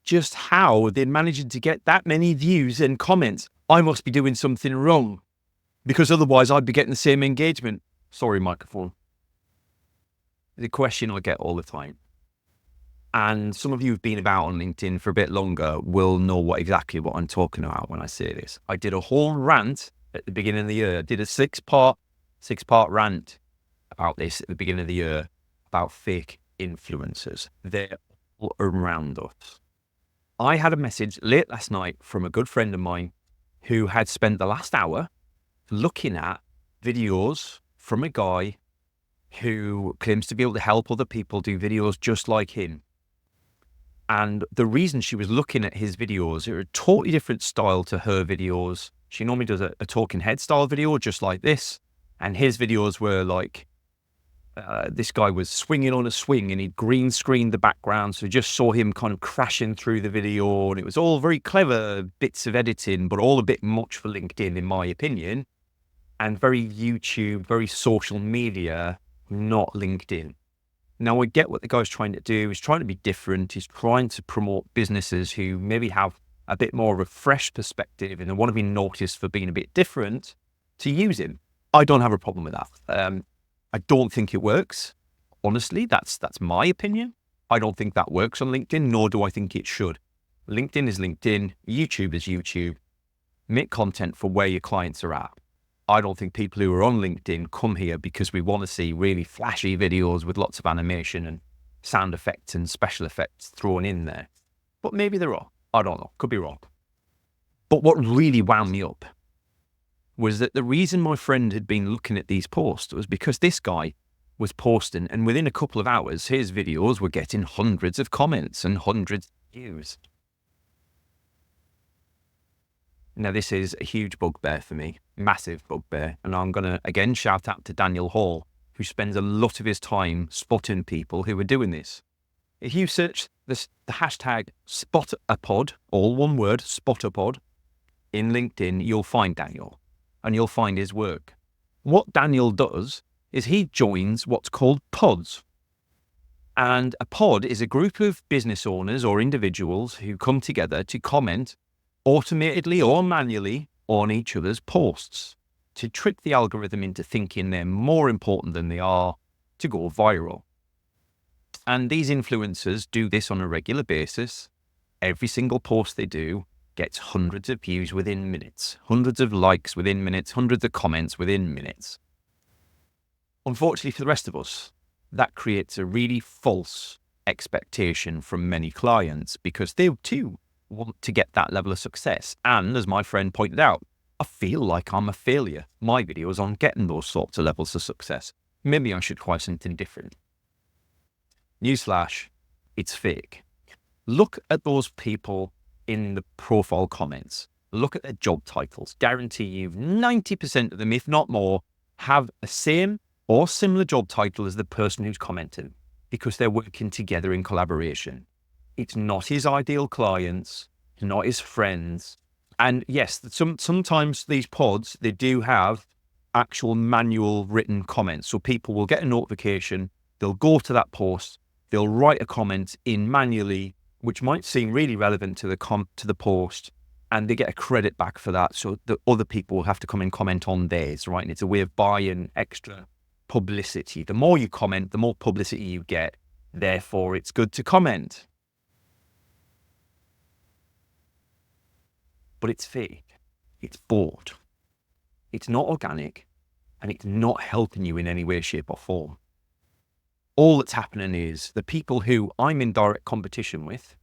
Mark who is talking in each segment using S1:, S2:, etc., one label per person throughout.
S1: just how they're managing to get that many views and comments. I must be doing something wrong, because otherwise I'd be getting the same engagement. Sorry, microphone. The question I get all the time. And some of you who've been about on LinkedIn for a bit longer will know exactly what I'm talking about when I say this. I did a whole rant at the beginning of the year. I did a six-part rant about this at the beginning of the year about fake influencers. They're all around us. I had a message late last night from a good friend of mine who had spent the last hour looking at videos from a guy who claims to be able to help other people do videos just like him. And the reason she was looking at his videos, are a totally different style to her videos. She normally does a talking head style video just like this. And his videos were like, this guy was swinging on a swing and he'd green screened the background. So just saw him kind of crashing through the video. And it was all very clever bits of editing, but all a bit much for LinkedIn, in my opinion. And very YouTube, very social media, not LinkedIn. Now, I get what the guy's trying to do. He's trying to be different. He's trying to promote businesses who maybe have a bit more of a fresh perspective and they want to be noticed for being a bit different to use him. I don't have a problem with that. I don't think it works. Honestly, that's my opinion. I don't think that works on LinkedIn, nor do I think it should. LinkedIn is LinkedIn. YouTube is YouTube. Make content for where your clients are at. I don't think people who are on LinkedIn come here because we want to see really flashy videos with lots of animation and sound effects and special effects thrown in there. But maybe there are. I don't know. Could be wrong. But what really wound me up was that the reason my friend had been looking at these posts was because this guy was posting, and within a couple of hours, his videos were getting hundreds of comments and hundreds of views. Now, this is a huge bugbear for me, massive bugbear. And I'm going to, again, shout out to Daniel Hall, who spends a lot of his time spotting people who are doing this. If you search the hashtag SpotApod, all one word, SpotApod, in LinkedIn, you'll find Daniel and you'll find his work. What Daniel does is he joins what's called pods. And a pod is a group of business owners or individuals who come together to comment automatedly or manually on each other's posts to trick the algorithm into thinking they're more important than they are to go viral. And these influencers do this on a regular basis. Every single post they do gets hundreds of views within minutes, hundreds of likes within minutes, hundreds of comments within minutes. Unfortunately for the rest of us, that creates a really false expectation from many clients because they too want to get that level of success. And as my friend pointed out, I feel like I'm a failure. My videos aren't getting those sorts of levels of success. Maybe I should try something different. Newsflash, it's fake. Look at those people in the profile comments. Look at their job titles. Guarantee you 90% of them, if not more, have a same or similar job title as the person who's commenting because they're working together in collaboration. It's not his ideal clients, not his friends. And yes, sometimes these pods, they do have actual manual written comments. So people will get a notification, they'll go to that post, they'll write a comment in manually, which might seem really relevant to the post, and they get a credit back for that. So the other people will have to come and comment on theirs, right? And it's a way of buying extra publicity. The more you comment, the more publicity you get. Therefore, it's good to comment. But it's fake, it's bought, it's not organic, and it's not helping you in any way, shape or form. All that's happening is the people who I'm in direct competition with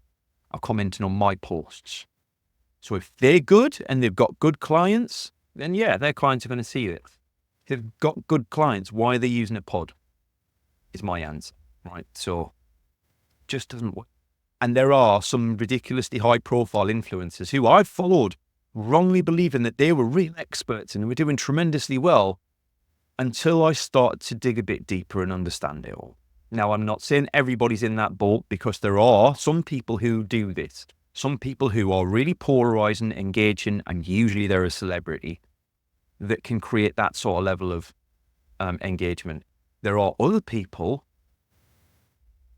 S1: are commenting on my posts. So if they're good and they've got good clients, then yeah, their clients are going to see it. If they've got good clients, why are they using a pod? Is my answer, right? So just doesn't work. And there are some ridiculously high-profile influencers who I've followed, wrongly believing that they were real experts and were doing tremendously well until I started to dig a bit deeper and understand it all. Now, I'm not saying everybody's in that boat because there are some people who do this, some people who are really polarizing, engaging, and usually they're a celebrity that can create that sort of level of engagement. There are other people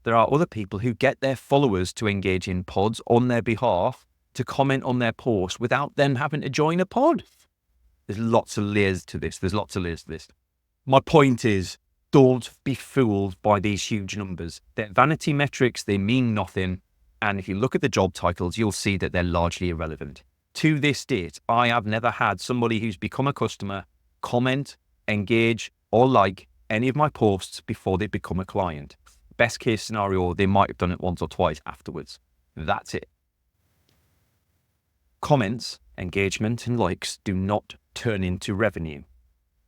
S1: There are other people who get their followers to engage in pods on their behalf, to comment on their post without them having to join a pod. There's lots of layers to this. My point is, don't be fooled by these huge numbers. They're vanity metrics. They mean nothing. And if you look at the job titles, you'll see that they're largely irrelevant. To this date, I have never had somebody who's become a customer comment, engage, or like any of my posts before they become a client. Best case scenario, they might have done it once or twice afterwards. That's it. Comments, engagement, and likes do not turn into revenue.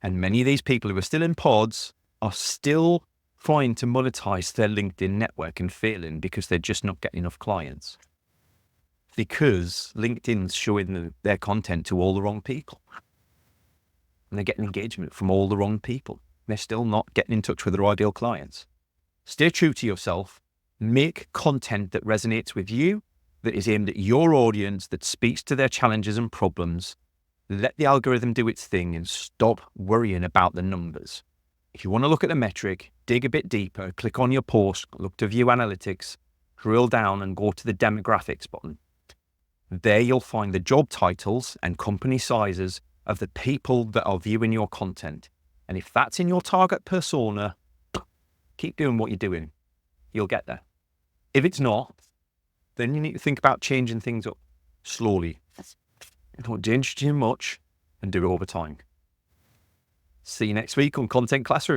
S1: And many of these people who are still in pods are still trying to monetize their LinkedIn network and failing because they're just not getting enough clients. Because LinkedIn's showing their content to all the wrong people. And they're getting engagement from all the wrong people. They're still not getting in touch with their ideal clients. Stay true to yourself. Make content that resonates with you, that is aimed at your audience, that speaks to their challenges and problems. Let the algorithm do its thing and stop worrying about the numbers. If you want to look at the metric, dig a bit deeper, click on your post, look to view analytics, drill down and go to the demographics button. There you'll find the job titles and company sizes of the people that are viewing your content. And if that's in your target persona, keep doing what you're doing. You'll get there. If it's not, then you need to think about changing things up slowly. Don't change too much and do it over time. See you next week on Content Classroom.